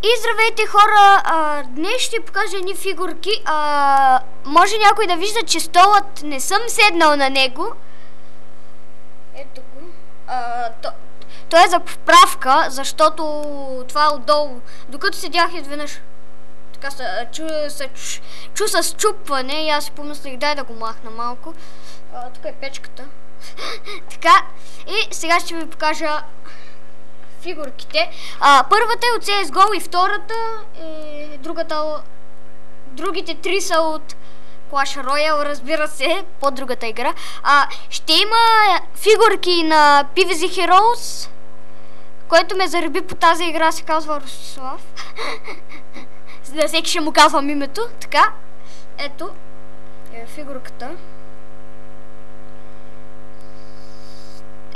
И здравейте хора, днес ще покажа едни фигурки. Може някой да вижда, че столът не съм седнал на него. Ето го. То е за поправка, защото това е отдолу. Докато седях изведнъж така се чу с чупване и аз си помислих, дай да го махна малко. Тук е печката. Така, и сега ще ви покажа фигурките. Първата е от CSGO и втората е другите три са от Clash Royale, разбира се, по другата игра. Ще има фигурки на PvZ Heroes, който ме зареби по тази игра, се казва Ростислав. За всеки ще му казвам името. Така, ето е фигурката.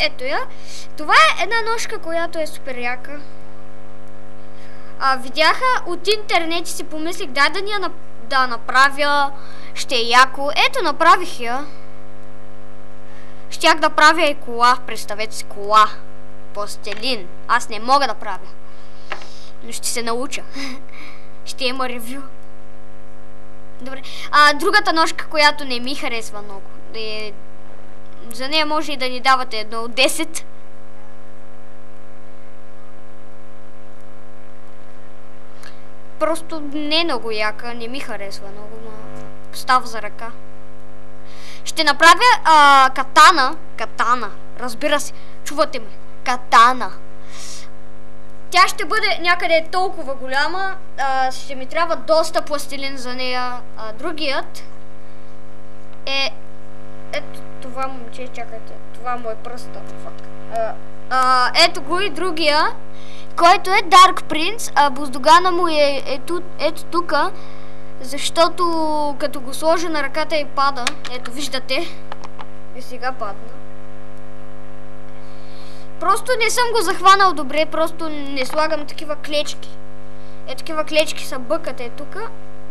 Ето я. Това е една ножка, която е супер яка. Видяха от интернет и си помислих, дай да направя, ще е яко. Ето, направих я. Щях да правя и кола, представете си, кола. Пластелин. Аз не мога да правя. Но ще се науча. Ще има ревю. Добре. Другата ножка, която не ми харесва много. За нея може и да ни давате едно от 10. Просто не е много яка, не ми харесва много, но става за ръка. Ще направя катана, разбира се, чувате ме, катана. Тя ще бъде някъде толкова голяма, ще ми трябва доста пластилин за нея. Другият е... Ето това момче, чакайте, това му е пръста. Ето го и другия, който е Dark Prince, буздогана му е ето тука, защото като го сложа на ръката и пада, ето виждате, и сега падна. Просто не съм го захванал добре, просто не слагам такива клечки. Такива клечки са бъкате тука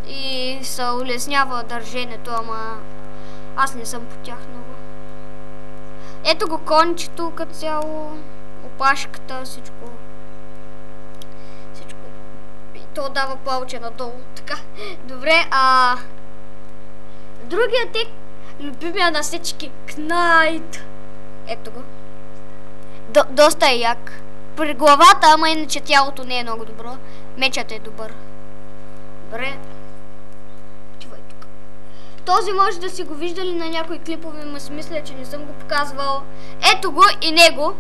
и се улеснява държенето, ама аз не съм по тях много. Ето го кончето като цяло, опашката, всичко. И то дава плавче надолу, така. Добре, другият е любимия на всички, Knight. Ето го. Доста е як. При главата, ама иначе тялото не е много добро. Мечът е добър. Добре. Този може да си го виждали на някои клипове, но си мисля, че не съм го показвал. Ето го и него.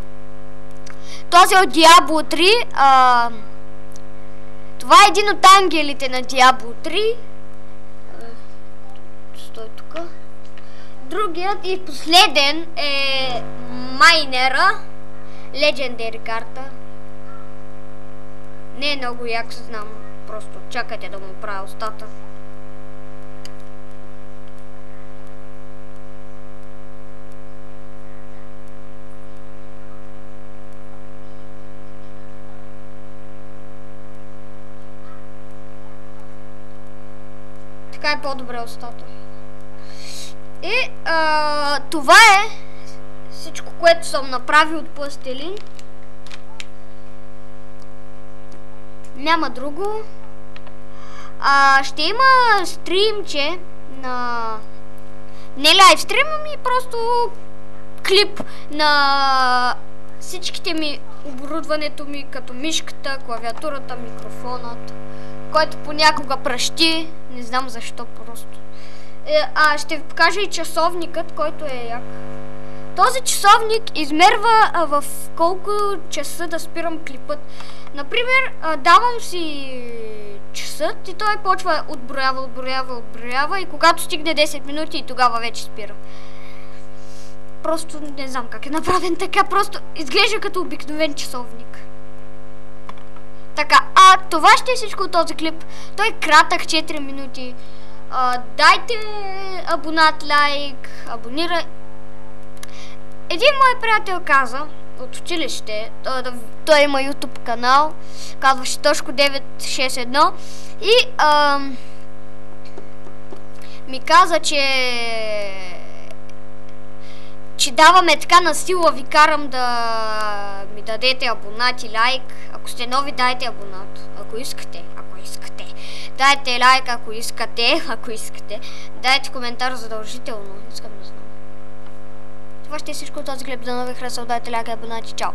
Този е от Diablo 3. Това е един от ангелите на Diablo 3. Стой тук. Другият и последен е Майнера. Legendary карта. Не е много як, знам. Просто чакайте да му правя устата. Така е по-добре устата. И това е всичко, което съм направил от пластелин. Няма друго. Ще има стримче на... Не лайв стрим, ами просто клип на всичките ми оборудването ми, като мишката, клавиатурата, микрофонът, който понякога пръщи, не знам защо просто. Ще ви покажа и часовникът, който е як. Този часовник измерва в колко часа да спирам клипът. Например, давам си часът и той почва отброява и когато стигне 10 минути и тогава вече спира. Просто не знам как е направен така, просто изглежда като обикновен часовник. Така, това ще е всичко от този клип. Той е кратък, 4 минути. Дайте абонат, лайк, абонирай. Един мой приятел каза от училище, той има YouTube канал, казваше Тошко 961 и ми каза, че ще даваме така на сила, ви карам да ми дадете абонат и лайк. Ако сте нови, дайте абонат, ако искате. Дайте лайк, ако искате. Дайте коментар задължително. Искам да знам. Това ще е всичко от този клип. За нови харесал, дайте лайк и абонат и чао.